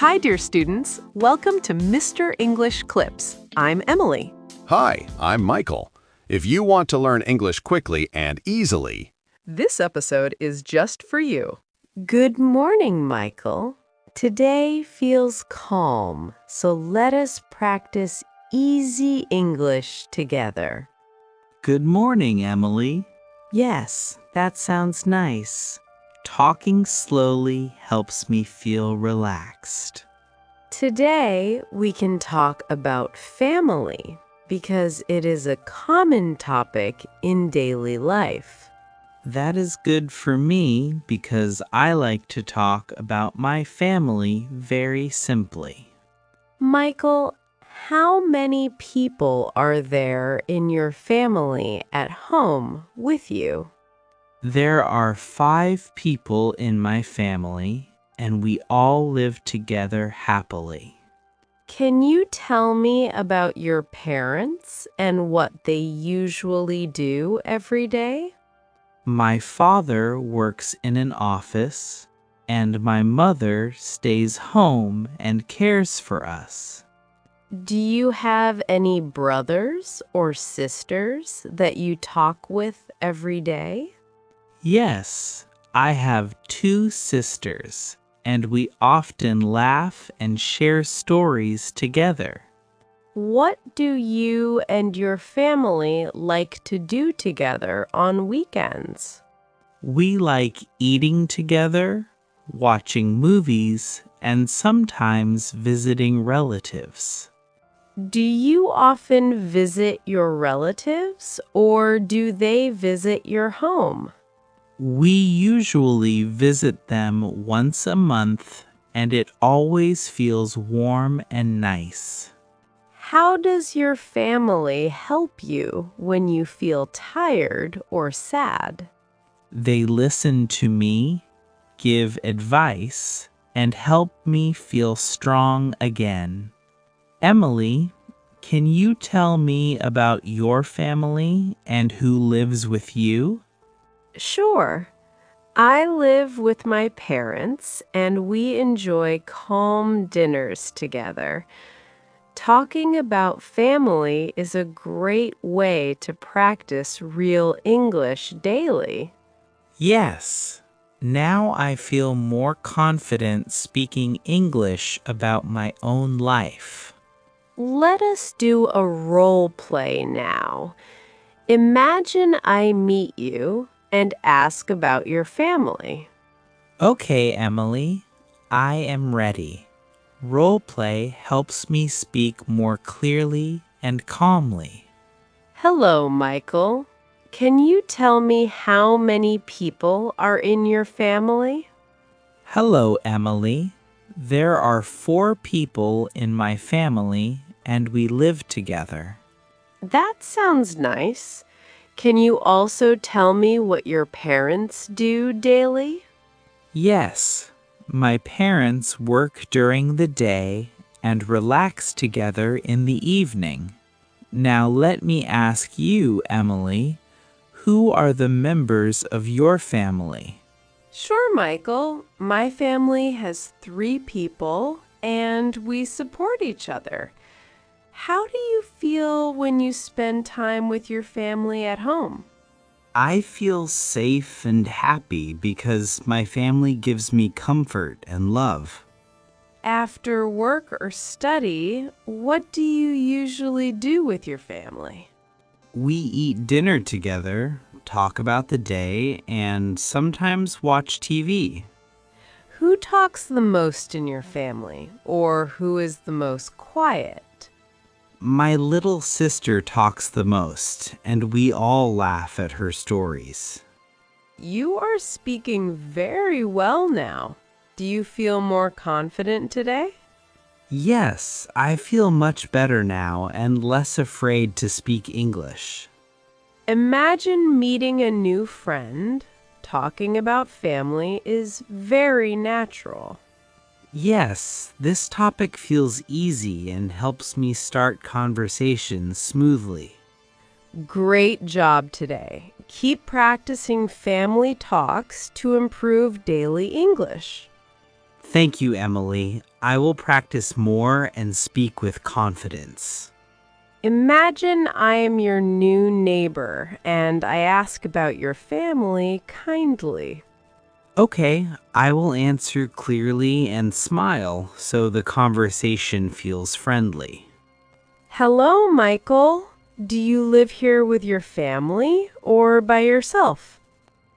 Hi, dear students. Welcome to Mr. English Clips. I'm Emily. Hi, I'm Michael. If you want to learn English quickly and easily, This episode is just for you. Good morning, Michael. Today feels calm, so let us practice easy English together. Good morning, Emily. Yes, that sounds nice. Talking slowly helps me feel relaxed. Today we can talk about family because it is a common topic in daily life. That is good for me because I like to talk about my family very simply. Michael, how many people are there in your family at home with you? There are 5 people in my family, and we all live together happily. Can you tell me about your parents and what they usually do every day? My father works in an office, and my mother stays home and cares for us. Do you have any brothers or sisters that you talk with every day? Yes, I have 2 sisters, and we often laugh and share stories together. What do you and your family like to do together on weekends? We like eating together, watching movies, and sometimes visiting relatives. Do you often visit your relatives or do they visit your home? We usually visit them once a month, and it always feels warm and nice. How does your family help you when you feel tired or sad? They listen to me, give advice, and help me feel strong again. Emily, can you tell me about your family and who lives with you? Sure. I live with my parents and we enjoy calm dinners together. Talking about family is a great way to practice real English daily. Yes. Now I feel more confident speaking English about my own life. Let us do a role play now. Imagine I meet you and ask about your family. Okay, Emily, I am ready. Roleplay helps me speak more clearly and calmly. Hello, Michael. Can you tell me how many people are in your family? Hello, Emily. There are 4 people in my family, and we live together. That sounds nice. Can you also tell me what your parents do daily? Yes, my parents work during the day and relax together in the evening. Now let me ask you, Emily, who are the members of your family? Sure, Michael. My family has 3 people and we support each other. How do you feel when you spend time with your family at home? I feel safe and happy because my family gives me comfort and love. After work or study, what do you usually do with your family? We eat dinner together, talk about the day, and sometimes watch TV. Who talks the most in your family, or who is the most quiet? My little sister talks the most, and we all laugh at her stories. You are speaking very well now. Do you feel more confident today? Yes, I feel much better now and less afraid to speak English. Imagine meeting a new friend. Talking about family is very natural. Yes, this topic feels easy and helps me start conversations smoothly. Great job today. Keep practicing family talks to improve daily English. Thank you, Emily. I will practice more and speak with confidence. Imagine I am your new neighbor and I ask about your family kindly. Okay, I will answer clearly and smile so the conversation feels friendly. Hello, Michael. Do you live here with your family or by yourself?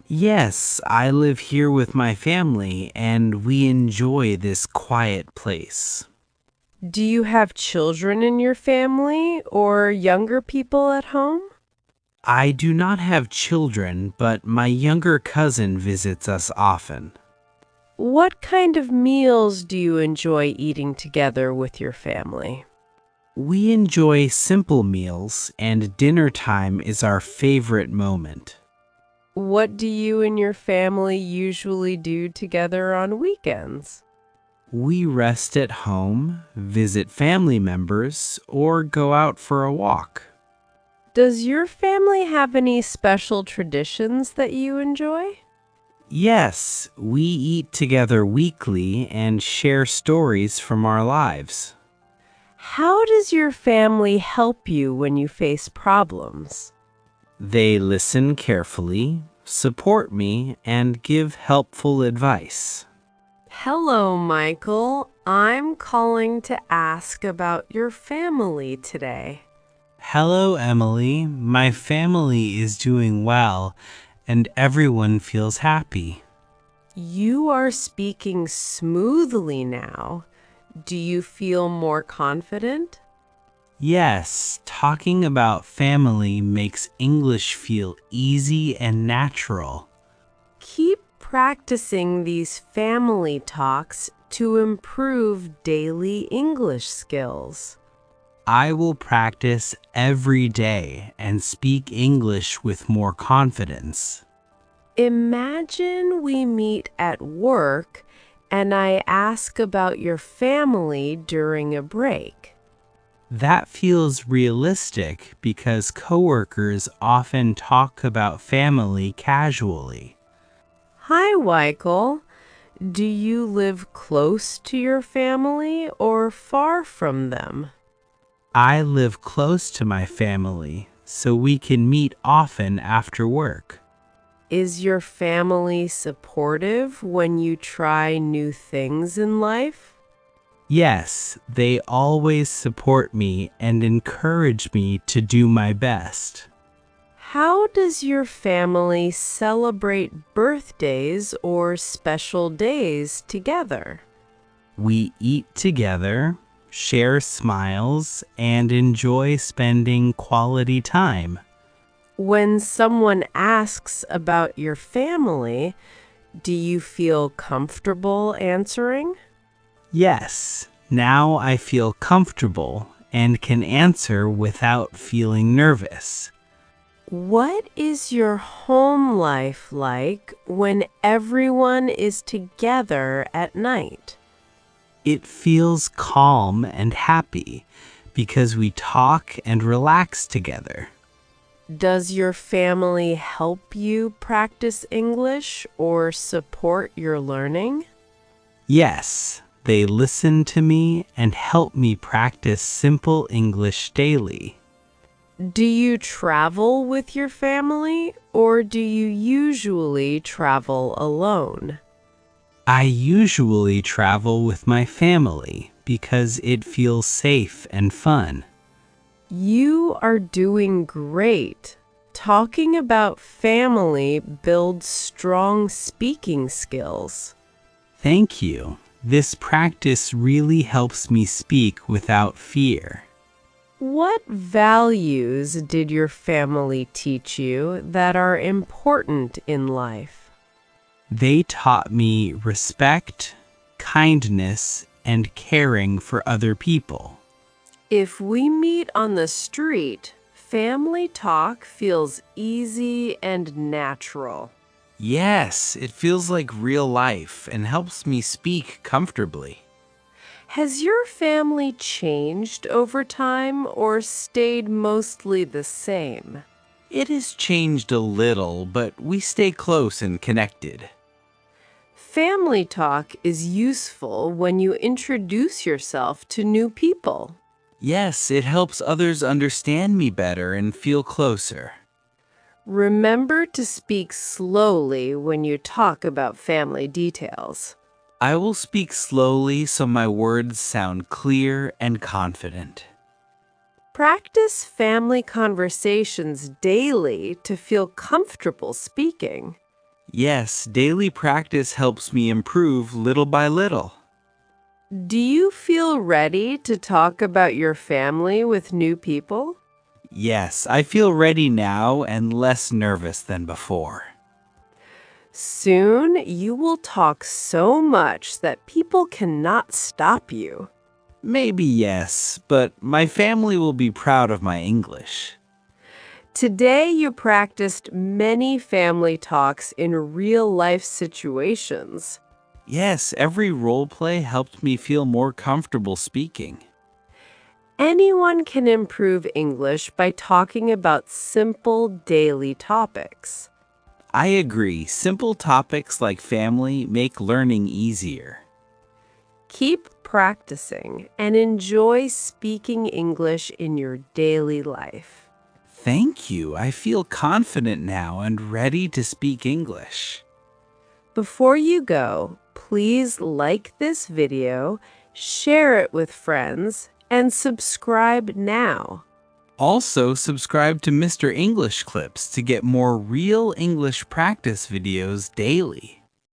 Yes, I live here with my family and we enjoy this quiet place. Do you have children in your family or younger people at home? I do not have children, but my younger cousin visits us often. What kind of meals do you enjoy eating together with your family? We enjoy simple meals, and dinner time is our favorite moment. What do you and your family usually do together on weekends? We rest at home, visit family members, or go out for a walk. Does your family have any special traditions that you enjoy? Yes, we eat together weekly and share stories from our lives. How does your family help you when you face problems? They listen carefully, support me, and give helpful advice. Hello, Michael. I'm calling to ask about your family today. Hello, Emily. My family is doing well, and everyone feels happy. You are speaking smoothly now. Do you feel more confident? Yes, talking about family makes English feel easy and natural. Keep practicing these family talks to improve daily English skills. I will practice every day and speak English with more confidence. Imagine we meet at work and I ask about your family during a break. That feels realistic because coworkers often talk about family casually. Hi, Michael. Do you live close to your family or far from them? I live close to my family, so we can meet often after work. Is your family supportive when you try new things in life? Yes, they always support me and encourage me to do my best. How does your family celebrate birthdays or special days together? We eat together, share smiles, and enjoy spending quality time. When someone asks about your family, do you feel comfortable answering? Yes, now I feel comfortable and can answer without feeling nervous. What is your home life like when everyone is together at night? It feels calm and happy because we talk and relax together. Does your family help you practice English or support your learning? Yes, they listen to me and help me practice simple English daily. Do you travel with your family or do you usually travel alone? I usually travel with my family because it feels safe and fun. You are doing great. Talking about family builds strong speaking skills. Thank you. This practice really helps me speak without fear. What values did your family teach you that are important in life? They taught me respect, kindness, and caring for other people. If we meet on the street, family talk feels easy and natural. Yes, it feels like real life and helps me speak comfortably. Has your family changed over time or stayed mostly the same? It has changed a little, but we stay close and connected. Family talk is useful when you introduce yourself to new people. Yes, it helps others understand me better and feel closer. Remember to speak slowly when you talk about family details. I will speak slowly so my words sound clear and confident. Practice family conversations daily to feel comfortable speaking. Yes, daily practice helps me improve little by little. Do you feel ready to talk about your family with new people? Yes, I feel ready now and less nervous than before. Soon you will talk so much that people cannot stop you. Maybe yes, but my family will be proud of my English. Today you practiced many family talks in real-life situations. Yes, every role play helped me feel more comfortable speaking. Anyone can improve English by talking about simple daily topics. I agree, simple topics like family make learning easier. Keep practicing and enjoy speaking English in your daily life. Thank you, I feel confident now and ready to speak English. Before you go, please like this video, share it with friends, and subscribe now. Also, subscribe to Mr. English Clips to get more real English practice videos daily.